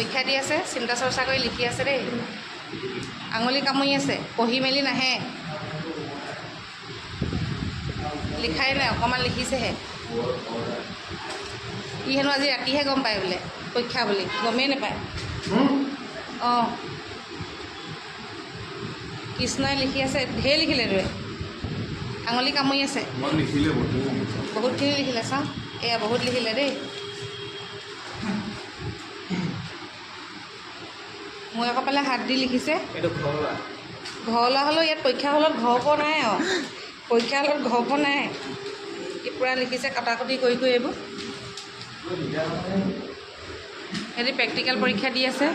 পৰীক্ষা দি আছে, চিন্তা চৰ্চা কৰি লিখি আছে দেই। আঙুলি কামুৰি আছে, পঢ়ি মেলি নাহে, লিখাই নাই, অকণমান লিখিছেহে। ই হেনো আজি ৰাতিহে গম পায় বোলে পৰীক্ষা বুলি, গমেই নাপায়। অঁ কৃষ্ণই লিখি আছে, ঢেৰ লিখিলে তোৱে, আঙুলি কামুৰি আছে। বহুতখিনি লিখিলে, চাওঁ এয়া বহুত লিখিলে দেই। মই আকৌ পালে হাত দি লিখিছে। ঘৰলা হ'লেও ইয়াত পৰীক্ষা হলত ঘৰ ওপৰ নাই আৰু, পৰীক্ষা হলত ঘৰ ওপৰ নাই। ই পূৰা লিখিছে, কটাকটি কৰি এইবোৰ। সিহঁতি প্ৰেক্টিকেল পৰীক্ষা দি আছে।